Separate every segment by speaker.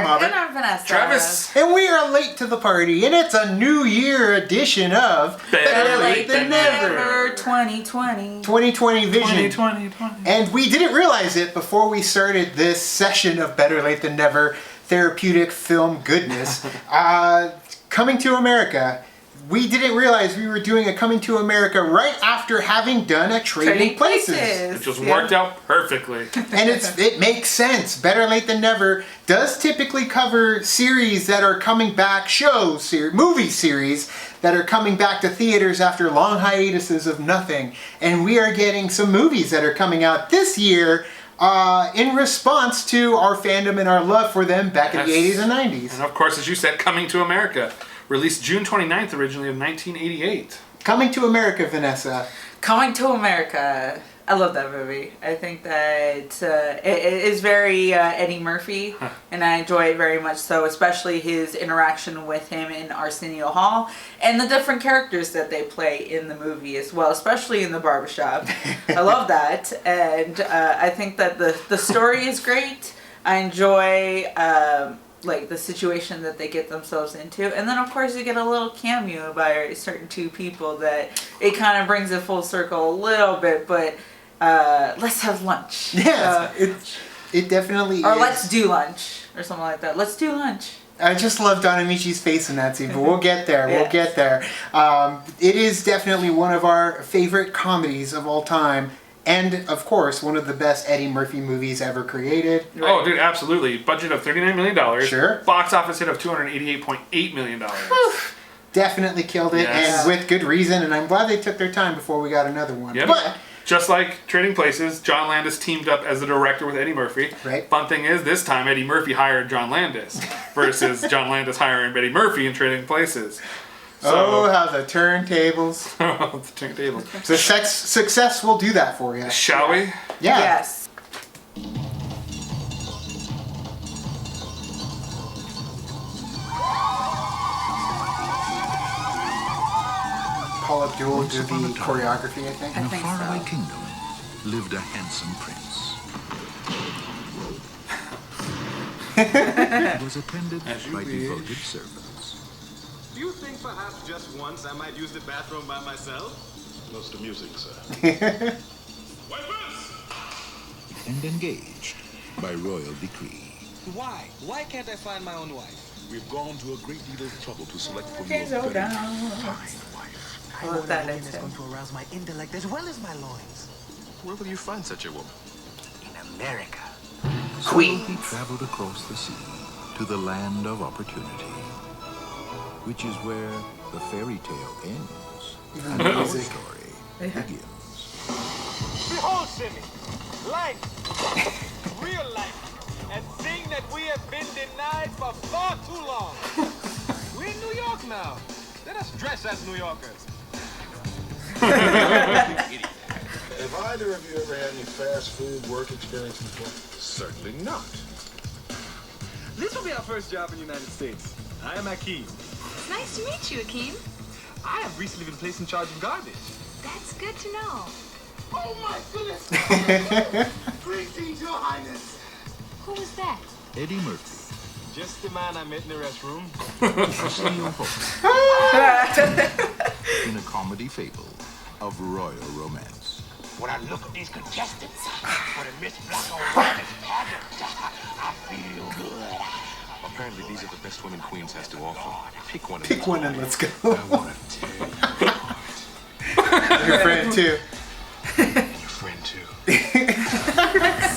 Speaker 1: I'm Robert.
Speaker 2: And I'm Vanessa.
Speaker 3: Travis.
Speaker 1: And we are late to the party, and it's a New Year edition of
Speaker 3: Better
Speaker 2: Late than
Speaker 3: Never.
Speaker 2: Never 2020.
Speaker 1: 2020 Vision.
Speaker 3: 2020.
Speaker 1: And we didn't realize it before we started this session of Better Late Than Never therapeutic film goodness. Coming to America. We didn't realize we were doing a Coming to America right after having done a Trading Places.
Speaker 3: It just worked out perfectly.
Speaker 1: And it makes sense. Better Late Than Never does typically cover series that are coming back, movie series that are coming back to theaters after long hiatuses of nothing. And we are getting some movies that are coming out this year in response to our fandom and our love for them back in the 80s and 90s.
Speaker 3: And of course, as you said, Coming to America. Released June 29th originally of 1988.
Speaker 1: Coming to America, Vanessa.
Speaker 2: Coming to America. I love that movie. I think that it is very Eddie Murphy, and I enjoy it very much so, especially his interaction with him in Arsenio Hall, and the different characters that they play in the movie as well, especially in the barbershop. I love that, and I think that the story is great. I enjoy like the situation that they get themselves into, and then of course you get a little cameo by certain two people that it kind of brings it full circle a little bit, but let's have lunch.
Speaker 1: Yeah, it definitely is.
Speaker 2: Or let's do lunch or something like that. Let's do lunch.
Speaker 1: I just love Don Amici's face in that scene, but we'll get there.
Speaker 2: Yeah.
Speaker 1: We'll get there. It is definitely one of our favorite comedies of all time. And, of course, one of the best Eddie Murphy movies ever created.
Speaker 3: Oh, dude, absolutely. Budget of $39 million.
Speaker 1: Sure.
Speaker 3: Box office hit of $288.8 million.
Speaker 1: Definitely killed it,
Speaker 3: Yes.
Speaker 1: and with good reason, and I'm glad they took their time before we got another one.
Speaker 3: Yep.
Speaker 1: But,
Speaker 3: Just like Trading Places, John Landis teamed up as the director with Eddie Murphy.
Speaker 1: Right.
Speaker 3: Fun thing is, this time Eddie Murphy hired John Landis versus John Landis hiring Eddie Murphy in Trading Places.
Speaker 1: oh, how the turntables.
Speaker 3: The turntable.
Speaker 1: Success will do that for you.
Speaker 3: Shall we?
Speaker 1: Yeah.
Speaker 2: Yes.
Speaker 1: Paul Abdul did the choreography, I think.
Speaker 2: I
Speaker 4: In a
Speaker 2: think
Speaker 4: faraway
Speaker 2: so.
Speaker 4: kingdom lived a handsome prince. He was attended
Speaker 3: As you
Speaker 4: by
Speaker 3: wish.
Speaker 4: devoted servants.
Speaker 5: Do you think perhaps just once I might use the bathroom by myself?
Speaker 6: Most amusing, sir.
Speaker 5: Wipers!
Speaker 4: And engaged by royal decree.
Speaker 5: Why? Why can't I find my own wife?
Speaker 6: We've gone to a great deal of trouble to select for you
Speaker 2: Okay,
Speaker 6: a
Speaker 2: so
Speaker 6: very
Speaker 2: down.
Speaker 6: fine wife.
Speaker 2: I love that.
Speaker 7: Woman is going to arouse my intellect as well as my loins.
Speaker 6: Where will you find such a woman?
Speaker 7: In America.
Speaker 4: So he traveled across the sea to the land of opportunity, which is where the fairy tale ends and our story begins.
Speaker 5: Behold, Simmy, life, real life, and thing that we have been denied for far too long. We're in New York now. Let us dress as New Yorkers.
Speaker 6: Have either of you ever had any fast food work experience before?
Speaker 5: Certainly not. This will be our first job in the United States. I am Akeem.
Speaker 8: Nice to meet you, Akeem.
Speaker 5: I have recently been placed in charge of garbage.
Speaker 8: That's good to know.
Speaker 5: Oh my goodness! Greetings, Your Highness.
Speaker 8: Who was that?
Speaker 4: Eddie Murphy,
Speaker 5: Just the man I met in the restroom.
Speaker 4: Arsenio Hall, in a comedy fable of royal romance.
Speaker 7: When I look at these contestants, for the Miss Black on White pageant, I feel good.
Speaker 6: Apparently, these are the best women Queens has to offer. Pick one.
Speaker 1: Pick one and let's go.
Speaker 6: I want to tear you.
Speaker 1: Your friend, too.
Speaker 6: And your friend, too.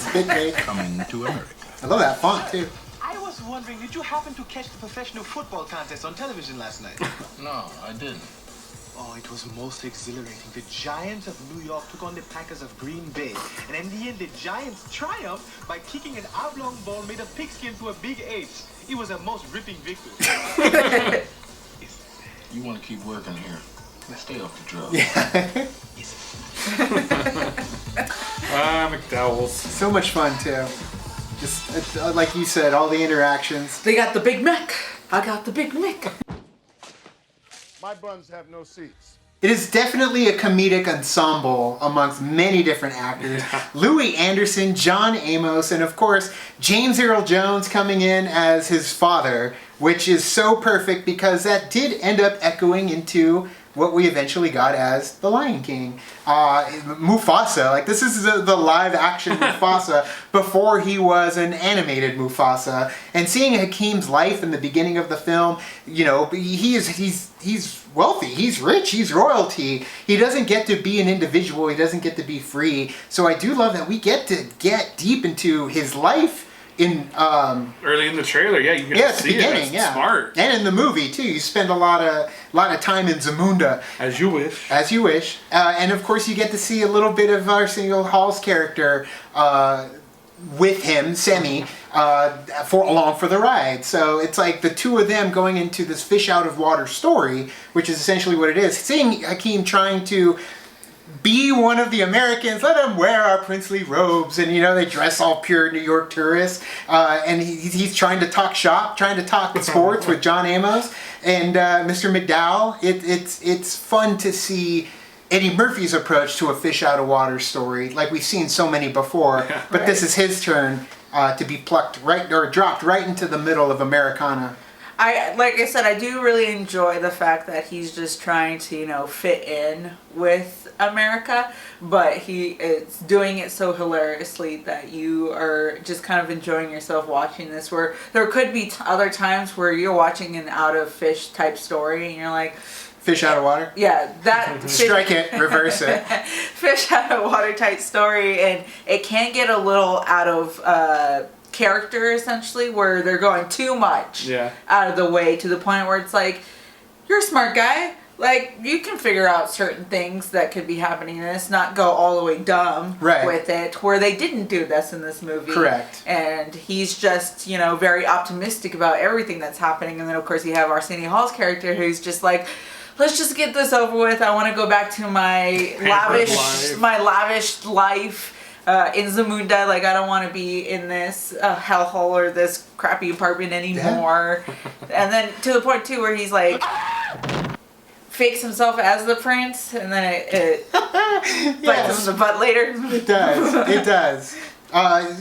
Speaker 1: Spit mate.
Speaker 4: Coming to America.
Speaker 1: I love that font, too.
Speaker 5: I was wondering, did you happen to catch the professional football contest on television last night?
Speaker 6: No, I didn't.
Speaker 5: Oh, it was most exhilarating. The Giants of New York took on the Packers of Green Bay. And in the end, the Giants triumphed by kicking an oblong ball made of pigskin to a big H. It was a most ripping victory.
Speaker 6: You want to keep working here. Stay off the drugs.
Speaker 3: McDowell's.
Speaker 1: So much fun, too. Just, like you said, all the interactions.
Speaker 2: They got the Big Mac. I got the Big Mac.
Speaker 9: My buns have no seats.
Speaker 1: It is definitely a comedic ensemble amongst many different actors. Louis Anderson, John Amos, and of course, James Earl Jones coming in as his father, which is so perfect because that did end up echoing into what we eventually got as The Lion King. Mufasa, like this is the live action Mufasa before he was an animated Mufasa. And seeing Hakeem's life in the beginning of the film, you know, he's wealthy, he's rich, he's royalty. He doesn't get to be an individual, he doesn't get to be free. So I do love that we get to get deep into his life in
Speaker 3: early in the trailer. Yeah, you get to see it. That's smart.
Speaker 1: And in the movie too, you spend a lot of time in Zamunda.
Speaker 3: As you wish.
Speaker 1: As you wish. And of course you get to see a little bit of Arsenio Hall's character with him, Semi, along for the ride. So it's like the two of them going into this fish out of water story, which is essentially what it is. Seeing Hakeem trying to be one of the Americans, let them wear our princely robes, and you know they dress all pure New York tourists, and he's trying to talk shop, trying to talk sports with John Amos and Mr. McDowell. It's fun to see Eddie Murphy's approach to a fish out of water story, like we've seen so many before, but this is his turn to be plucked dropped right into the middle of Americana.
Speaker 2: Like I said, I do really enjoy the fact that he's just trying to, you know, fit in with America, but he is doing it so hilariously that you are just kind of enjoying yourself watching this, where there could be other times where you're watching an out of fish type story and you're like,
Speaker 1: fish out of water?
Speaker 2: Yeah, that
Speaker 1: strike it, reverse it.
Speaker 2: Fish out of water type story, and it can get a little out of character, essentially, where they're going too much out of the way to the point where it's like, you're a smart guy, like you can figure out certain things that could be happening in this, not go all the way dumb with it, where they didn't do this in this movie.
Speaker 1: Correct.
Speaker 2: And he's just, you know, very optimistic about everything that's happening, and then of course you have Arsenio Hall's character who's just like, let's just get this over with, I want to go back to my lavish life in Zamunda. Like, I don't want to be in this hellhole or this crappy apartment anymore. And then to the point too where he's like fakes himself as the prince, and then it bites him in the butt later.
Speaker 1: It does. It does.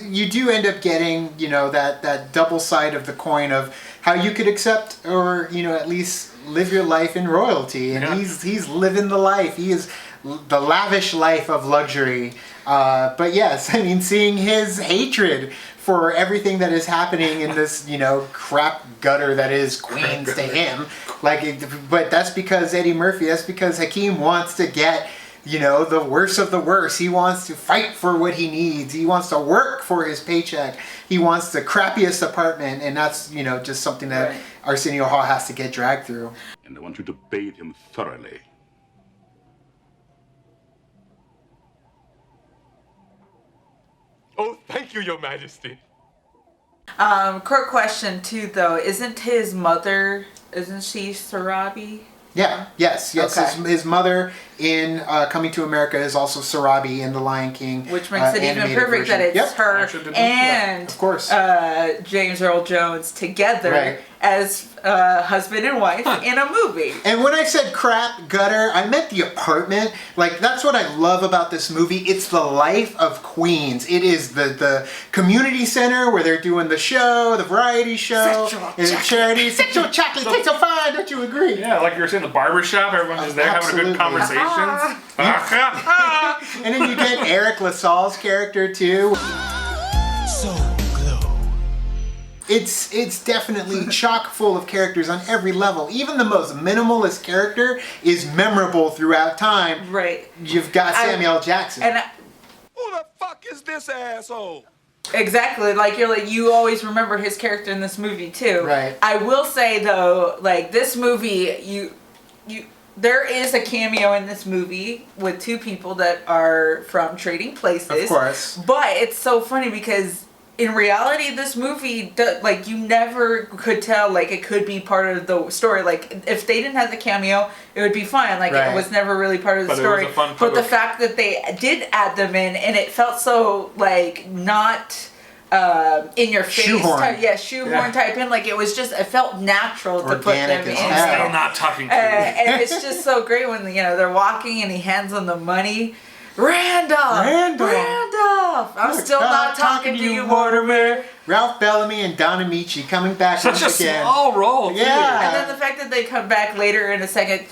Speaker 1: You do end up getting, you know, that double side of the coin of how you could accept or, you know, at least live your life in royalty. And he's living the life. He is the lavish life of luxury. But yes, I mean, seeing his hatred for everything that is happening in this, you know, crap gutter that is Queens to him. But that's because Eddie Murphy, that's because Hakeem wants to get, you know, the worst of the worst. He wants to fight for what he needs. He wants to work for his paycheck. He wants the crappiest apartment, and that's, you know, just something that Arsenio Hall has to get dragged through.
Speaker 9: And I want you to bathe him thoroughly.
Speaker 5: Oh, thank you, Your Majesty.
Speaker 2: Quick question too, though. Isn't she Sarabi?
Speaker 1: Yeah, yes.
Speaker 2: Okay.
Speaker 1: His mother in Coming to America is also Sarabi in The Lion King.
Speaker 2: Which makes it even perfect that it's her and
Speaker 1: of course.
Speaker 2: James Earl Jones together as husband and wife in a movie.
Speaker 1: And when I said crap gutter, I meant the apartment. Like, that's what I love about this movie. It's the life of Queens. It is the community center where they're doing the show, the variety show, charity. Sexual chocolate tastes so fine, don't you agree?
Speaker 3: Yeah, like you were saying, the barbershop, everyone's just there having a good conversations.
Speaker 1: And then you get Eric LaSalle's character too. It's definitely chock full of characters on every level. Even the most minimalist character is memorable throughout time.
Speaker 2: Right.
Speaker 1: You've got Samuel Jackson.
Speaker 6: Who the fuck is this asshole?
Speaker 2: Exactly. Like, you always remember his character in this movie too.
Speaker 1: Right.
Speaker 2: I will say though, like, this movie, there is a cameo in this movie with two people that are from Trading Places.
Speaker 1: Of course.
Speaker 2: But it's so funny because in reality, this movie, like, you never could tell, like, it could be part of the story. Like, if they didn't have the cameo, it would be fine. Like, it was never really part of the story. But the fact that they did add them in, and it felt so, like, not in your face
Speaker 1: Shoehorn.
Speaker 2: type, shoehorn type in. Like it was just, it felt natural to put
Speaker 1: Organic
Speaker 2: them
Speaker 1: as
Speaker 2: in.
Speaker 1: hell.
Speaker 3: Still not talking to you.
Speaker 2: And it's just so great when they're walking and he hands them the money. Randolph. I'm still not talking to you, Mortimer.
Speaker 1: Ralph Bellamy and Don Amici coming back
Speaker 3: Such a
Speaker 1: once again.
Speaker 3: small role, too.
Speaker 1: Yeah.
Speaker 2: And then the fact that they come back later in a second.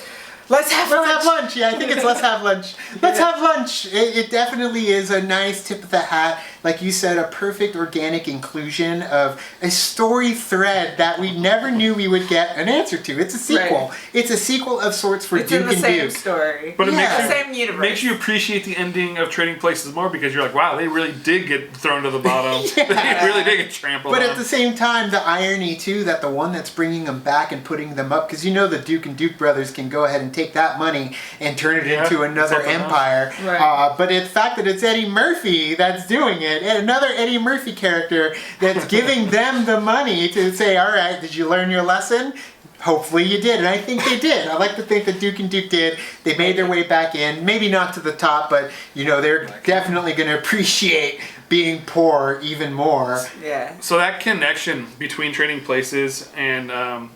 Speaker 2: Let's have lunch.
Speaker 1: Yeah, I think it's let's have lunch. Let's have lunch. It definitely is a nice tip of the hat. Like you said, a perfect organic inclusion of a story thread that we never knew we would get an answer to. It's a sequel.
Speaker 2: Right.
Speaker 1: It's a sequel of sorts for
Speaker 2: It's
Speaker 1: Duke
Speaker 2: in the
Speaker 1: and
Speaker 2: same
Speaker 1: Duke.
Speaker 2: story.
Speaker 3: But it
Speaker 1: Yeah.
Speaker 3: makes
Speaker 2: The
Speaker 3: you,
Speaker 2: same universe.
Speaker 3: makes you appreciate the ending of Trading Places more because you're like, wow, they really did get thrown to the bottom. They really did get trampled
Speaker 1: But
Speaker 3: on.
Speaker 1: at the same time, the irony too that the one that's bringing them back and putting them up, because you know the Duke and Duke brothers can go ahead and take that money and turn it into another
Speaker 3: something else.
Speaker 1: empire.
Speaker 2: Right.
Speaker 1: But the fact that it's Eddie Murphy that's doing it, and another Eddie Murphy character that's giving them the money to say, all right, did you learn your lesson? Hopefully you did, and I think they did. I like to think that Duke and Duke did. They made their way back in, maybe not to the top, but they're definitely going to appreciate being poor even more.
Speaker 2: Yeah.
Speaker 3: So that connection between Trading Places and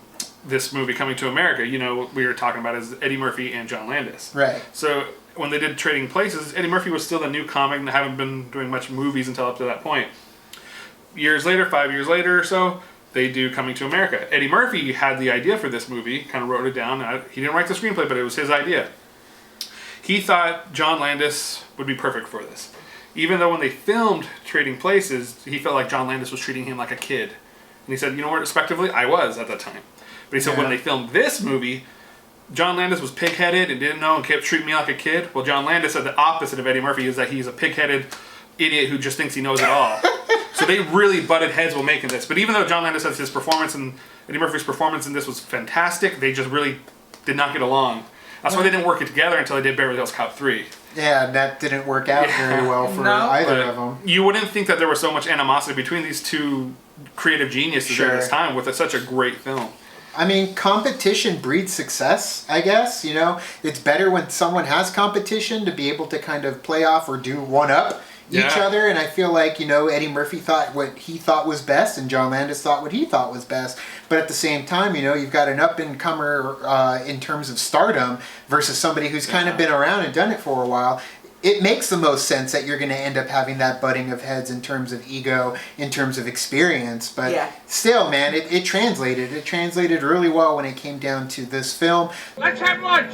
Speaker 3: this movie Coming to America, we were talking about is Eddie Murphy and John Landis.
Speaker 1: Right.
Speaker 3: So when they did Trading Places, Eddie Murphy was still the new comic and haven't been doing much movies until up to that point. 5 years later or so, they do Coming to America. Eddie Murphy had the idea for this movie, kind of wrote it down. He didn't write the screenplay, but it was his idea. He thought John Landis would be perfect for this. Even though when they filmed Trading Places, he felt like John Landis was treating him like a kid. And he said, you know what, respectively, I was at that time. But he said when they filmed this movie, John Landis was pig-headed and didn't know and kept treating me like a kid. Well, John Landis said the opposite of Eddie Murphy is that he's a pig-headed idiot who just thinks he knows it all. So they really butted heads while making this. But even though John Landis says his performance and Eddie Murphy's performance in this was fantastic, they just really did not get along. That's why they didn't work it together until they did Beverly Hills Cop 3.
Speaker 1: Yeah, that didn't work out very well for either of them.
Speaker 3: You wouldn't think that there was so much animosity between these two creative geniuses during this time with such a great film.
Speaker 1: I mean, competition breeds success, I guess. It's better when someone has competition to be able to kind of play off or do one-up each other. And I feel like, Eddie Murphy thought what he thought was best and John Landis thought what he thought was best. But at the same time, you've got an up-and-comer in terms of stardom versus somebody who's kind of been around and done it for a while. It makes the most sense that you're going to end up having that butting of heads in terms of ego, in terms of experience. But still, man, it translated. It translated really well when it came down to this film.
Speaker 7: Let's have lunch!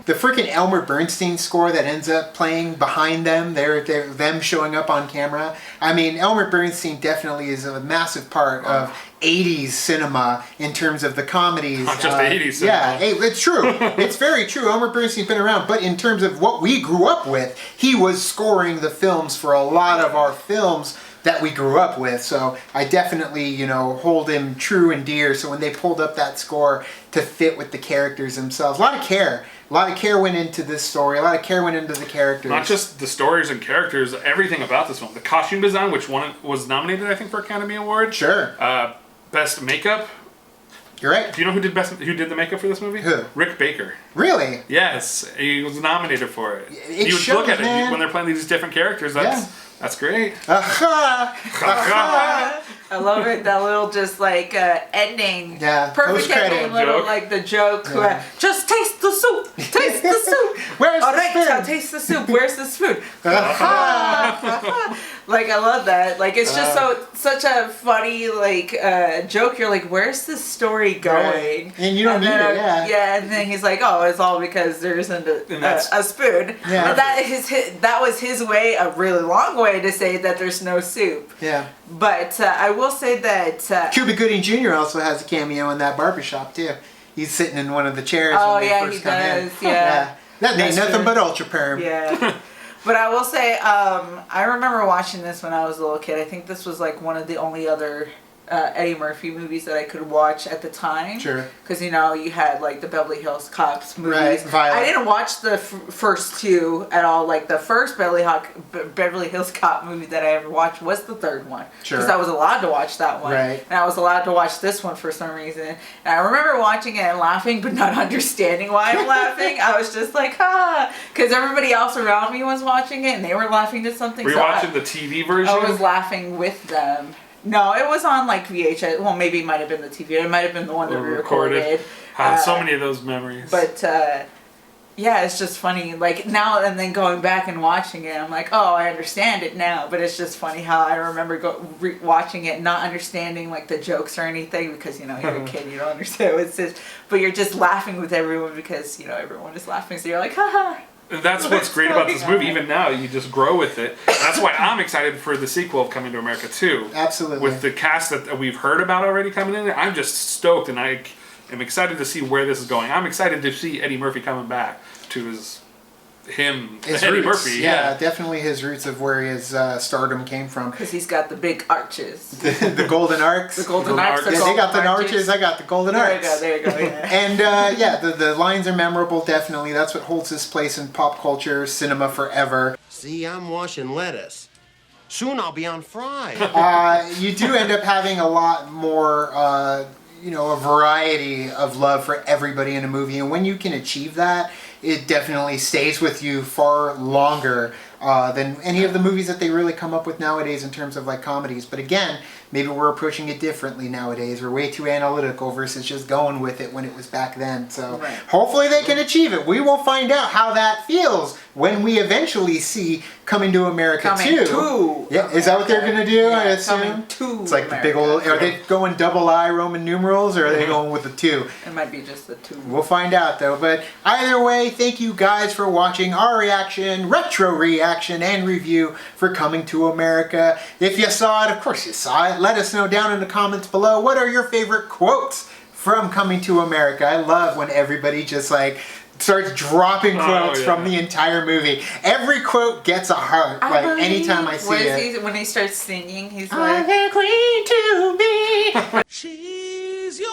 Speaker 1: The freaking Elmer Bernstein score that ends up playing behind them, they're them showing up on camera. I mean, Elmer Bernstein definitely is a massive part of 80s cinema in terms of the comedies.
Speaker 3: Not just the 80s cinema.
Speaker 1: Yeah, hey, it's true. It's very true. Elmer Bernstein's been around, but in terms of what we grew up with, he was scoring the films for a lot of our films that we grew up with. So I definitely, hold him true and dear. So when they pulled up that score to fit with the characters themselves, a lot of care. A lot of care went into this story. A lot of care went into the characters.
Speaker 3: Not just the stories and characters, everything about this film. The costume design, which one was nominated, I think, for Academy Award.
Speaker 1: Sure.
Speaker 3: Best makeup.
Speaker 1: You're right.
Speaker 3: Do you know who did the makeup for this movie?
Speaker 1: Who?
Speaker 3: Rick Baker.
Speaker 1: Really?
Speaker 3: Yes, he was nominated for it.
Speaker 1: It
Speaker 3: You would
Speaker 1: shows,
Speaker 3: look at
Speaker 1: man.
Speaker 3: it when they're playing these different characters. That's great.
Speaker 2: I love it. That little just like ending.
Speaker 1: Yeah.
Speaker 2: Perfect
Speaker 1: Post-credit
Speaker 2: ending. Little
Speaker 3: joke.
Speaker 2: like the joke.
Speaker 1: Yeah.
Speaker 2: Just taste the soup. Taste the soup.
Speaker 1: Where's
Speaker 2: All
Speaker 1: the
Speaker 2: right,
Speaker 1: spoon?
Speaker 2: now taste the soup. Where's the spoon? Like I love that. Like it's just such a funny joke. You're like, where's this story going?
Speaker 1: Right. And you don't need
Speaker 2: then,
Speaker 1: it, yeah.
Speaker 2: Yeah, and then he's like, oh, it's all because there isn't a spoon.
Speaker 1: Yeah.
Speaker 2: And that was his way, a really long way to say that there's no soup.
Speaker 1: Yeah.
Speaker 2: But I will say that.
Speaker 1: Cuba Gooding Jr. also has a cameo in that barbershop too. He's sitting in one of the chairs
Speaker 2: Oh,
Speaker 1: when they
Speaker 2: yeah,
Speaker 1: first
Speaker 2: he
Speaker 1: come
Speaker 2: does,
Speaker 1: in.
Speaker 2: yeah.
Speaker 1: That ain't
Speaker 2: That's
Speaker 1: nothing
Speaker 2: true.
Speaker 1: but ultra perm.
Speaker 2: Yeah. But I will say, I remember watching this when I was a little kid. I think this was like one of the only other Eddie Murphy movies that I could watch at the time.
Speaker 1: Sure.
Speaker 2: Because, you know, you had, like, the Beverly Hills Cops movies.
Speaker 1: Right, Violet.
Speaker 2: I didn't watch the first two at all. Like, the first Beverly Hills Cop movie that I ever watched was the third one.
Speaker 1: Sure.
Speaker 2: Because I was allowed to watch that one.
Speaker 1: Right.
Speaker 2: And I was allowed to watch this one for some reason. And I remember watching it and laughing, but not understanding why I'm laughing. I was just like, ah. Because everybody else around me was watching it, and they were laughing at something.
Speaker 3: Were you watching the TV version?
Speaker 2: I was laughing with them. No, it was on like VHS. Well, maybe it might have been the TV. It might have been the one that we recorded.
Speaker 3: So many of those memories.
Speaker 2: But yeah, it's just funny. Like now and then going back and watching it, I'm like, oh, I understand it now. But it's just funny how I remember watching it, not understanding like the jokes or anything because you know you're a kid, you don't understand what it says. But you're just laughing with everyone because you know everyone is laughing. So you're like, haha.
Speaker 3: That's what's great about this movie. Even now, you just grow with it. That's why I'm excited for the sequel of Coming to America 2.
Speaker 1: Absolutely.
Speaker 3: With the cast that we've heard about already coming in, I'm just stoked, and I am excited to see where this is going. I'm excited to see Eddie Murphy coming back to his Eddie
Speaker 1: roots.
Speaker 3: Murphy.
Speaker 1: Yeah, definitely his roots of where his stardom came from.
Speaker 2: Because he's got the big arches.
Speaker 1: The golden arcs.
Speaker 2: The golden arcs.
Speaker 1: Yeah, they got the arches. I got the golden arcs.
Speaker 2: There you go. Yeah.
Speaker 1: And yeah, the lines are memorable. Definitely, that's what holds his place in pop culture, cinema forever.
Speaker 10: See, I'm washing lettuce. Soon I'll be on fry.
Speaker 1: You do end up having a lot more. You know, a variety of love for everybody in a movie, and when you can achieve that, it definitely stays with you far longer than any of the movies that they really come up with nowadays in terms of like comedies. But again, maybe we're approaching it differently nowadays. We're way too analytical versus just going with it when it was back then. So hopefully they can achieve it. We will find out how that feels when we eventually see Coming to America 2. Yeah, is that what they're going to do?
Speaker 2: Yeah,
Speaker 1: I assume.
Speaker 2: Coming to
Speaker 1: It's like
Speaker 2: America.
Speaker 1: the big old. Are they going double I Roman numerals, or are they going with the 2?
Speaker 2: It might be just the 2.
Speaker 1: We'll find out though. But either way, thank you guys for watching our reaction, retro reaction, and review for Coming to America. If you saw it, of course you saw it. Let us know down in the comments below. What are your favorite quotes from Coming to America? I love when everybody just like starts dropping quotes from the entire movie. Every quote gets a heart. Like anytime I see it.
Speaker 2: When he starts singing, he's
Speaker 1: I'm
Speaker 2: like,
Speaker 1: the queen to be.
Speaker 10: She's your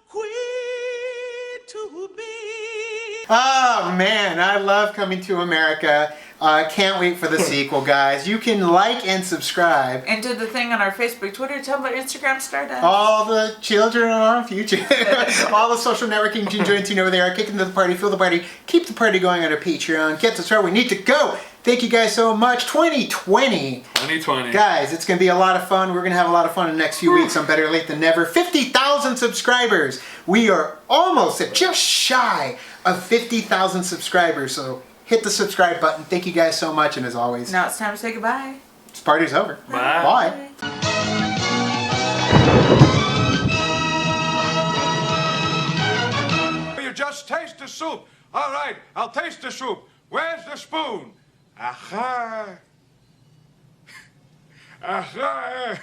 Speaker 10: queen to be.
Speaker 1: Oh man, I love Coming to America. Can't wait for the sequel, guys. You can like and subscribe.
Speaker 2: and did the thing on our Facebook, Twitter, Tumblr, Instagram, Stardust.
Speaker 1: All the children are our future. All the social networking joints you know they are. Kicking to the party, feel the party, keep the party going on our Patreon. Get us where we need to go. Thank you guys so much. 2020. Guys, it's going to be a lot of fun. We're going to have a lot of fun in the next few weeks on Better Late Than Never. 50,000 subscribers. We are almost at just shy of 50,000 subscribers. So hit the subscribe button. Thank you guys so much. And as always,
Speaker 2: Now it's time to say goodbye.
Speaker 1: this party's over.
Speaker 3: Bye.
Speaker 5: You just taste the soup. All right, I'll taste the soup. Where's the spoon? Aha. Aha.